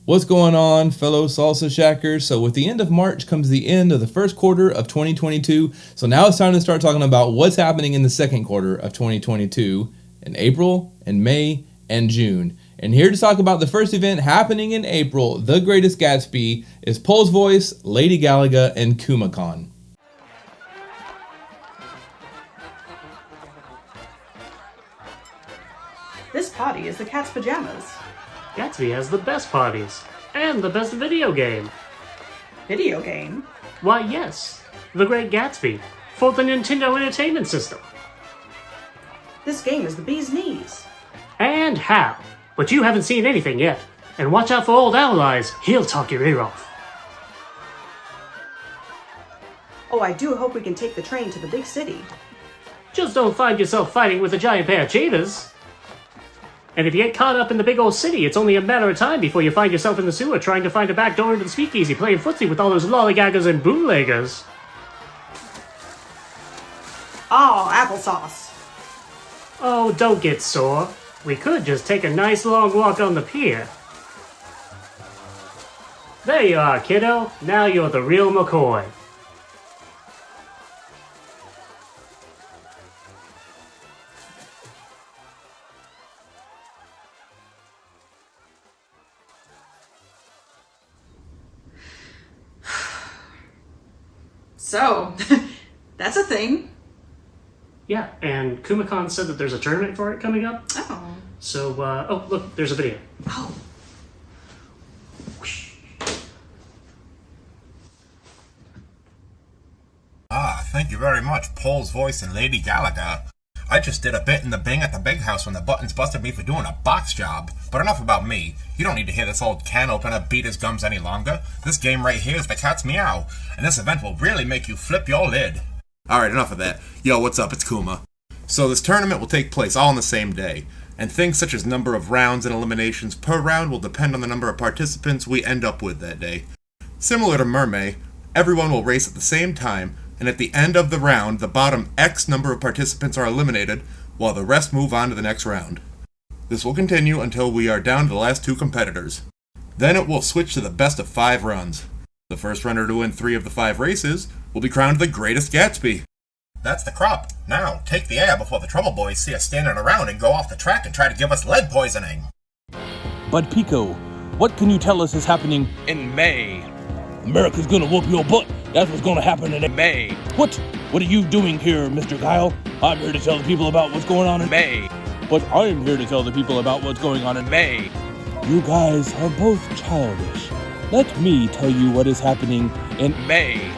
What's going on, fellow Salsa Shackers? So with the end of March comes the end of the first quarter of 2022. So now it's time to start talking about what's happening in the second quarter of 2022 in April and May and June. And here to talk about the first event happening in April, The Greatest Gatsby, is Pols Voice, Lady Galaga, and Kumacon. This party is the cat's pajamas. Gatsby has the best parties, and the best video game. Video game? Why yes, The Great Gatsby, for the Nintendo Entertainment System. This game is the bee's knees. And how? But you haven't seen anything yet. And watch out for Old Owl Eyes, he'll talk your ear off. Oh, I do hope we can take the train to the big city. Just don't find yourself fighting with a giant pair of cheetahs. And if you get caught up in the big old city, it's only a matter of time before you find yourself in the sewer trying to find a back door into the speakeasy playing footsie with all those lollygaggers and bootleggers. Oh, applesauce. Oh, don't get sore. We could just take a nice long walk on the pier. There you are, kiddo. Now you're the real McCoy. So, that's a thing. Yeah, and Kumacon said that there's a tournament for it coming up. Oh. So, oh, look, there's a video. Oh. Thank you very much, Pols Voice and Lady Galaga. I just did a bit in the Bing at the big house when the buttons busted me for doing a box job. But enough about me. You don't need to hear this old can opener beat his gums any longer. This game right here is the cat's meow, and this event will really make you flip your lid. Alright, enough of that. Yo, what's up? It's Kuma. So this tournament will take place all on the same day, and things such as number of rounds and eliminations per round will depend on the number of participants we end up with that day. Similar to Mermaid, everyone will race at the same time, and at the end of the round, the bottom X number of participants are eliminated, while the rest move on to the next round. This will continue until we are down to the last two competitors. Then it will switch to the best of 5 runs. The first runner to win 3 of the 5 races will be crowned the Greatest Gatsby. That's the crop. Now, take the air before the Trouble Boys see us standing around and go off the track and try to give us lead poisoning. Bud Pico, what can you tell us is happening in May? America's gonna whoop your butt. That's what's gonna happen in May. What? What are you doing here, Mr. Guile? I'm here to tell the people about what's going on in May. But I'm here to tell the people about what's going on in May. You guys are both childish. Let me tell you what is happening in May.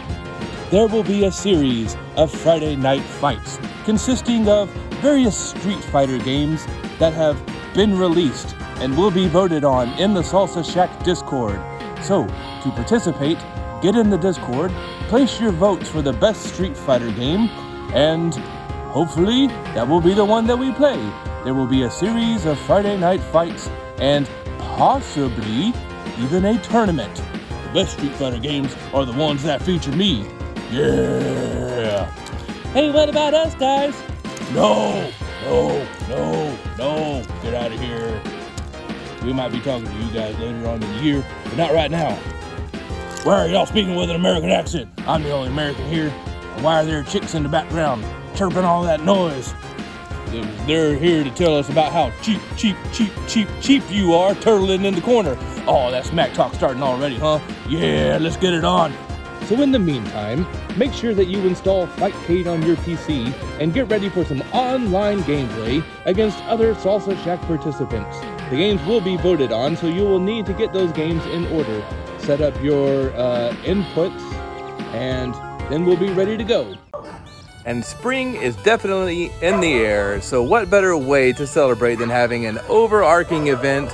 There will be a series of Friday night fights consisting of various Street Fighter games that have been released and will be voted on in the Salsa Shack Discord. So, to participate, get in the Discord, place your votes for the best Street Fighter game, and hopefully that will be the one that we play. There will be a series of Friday night fights and possibly even a tournament. The best Street Fighter games are the ones that feature me. Yeah! Hey, what about us, guys? No! Get out of here. We might be talking to you guys later on in the year, but not right now. Why are y'all speaking with an American accent? I'm the only American here. And why are there chicks in the background chirping all that noise? They're here to tell us about how cheap you are, turtling in the corner. Oh, that smack talk starting already, huh? Yeah, let's get it on. So in the meantime, make sure that you install Fightcade on your PC and get ready for some online gameplay against other Salsa Shack participants. The games will be voted on, so you will need to get those games in order. Set up your inputs, and then we'll be ready to go. And spring is definitely in the air, so what better way to celebrate than having an overarching event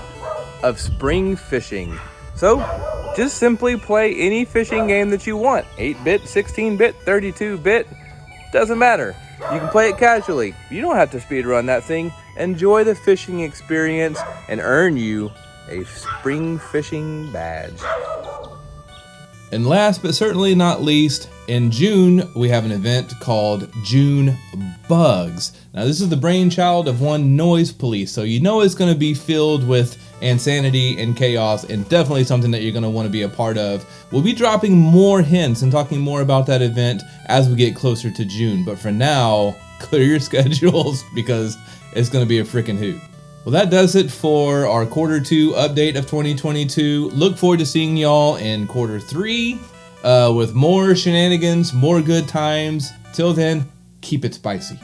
of spring fishing? So, just simply play any fishing game that you want. 8-bit, 16-bit, 32-bit, doesn't matter. You can play it casually. You don't have to speedrun that thing. Enjoy the fishing experience and earn you a spring fishing badge. And last but certainly not least, in June, we have an event called June Bugs. Now, this is the brainchild of one Noise Police, so you know it's going to be filled with and sanity and chaos, and definitely something that you're going to want to be a part of. We'll be dropping more hints and talking more about that event as we get closer to June, but for now, clear your schedules because it's going to be a freaking hoot. Well, that does it for our Q2 update of 2022. Look forward to seeing y'all in Q3 with more shenanigans, more good times. Till then, keep it spicy.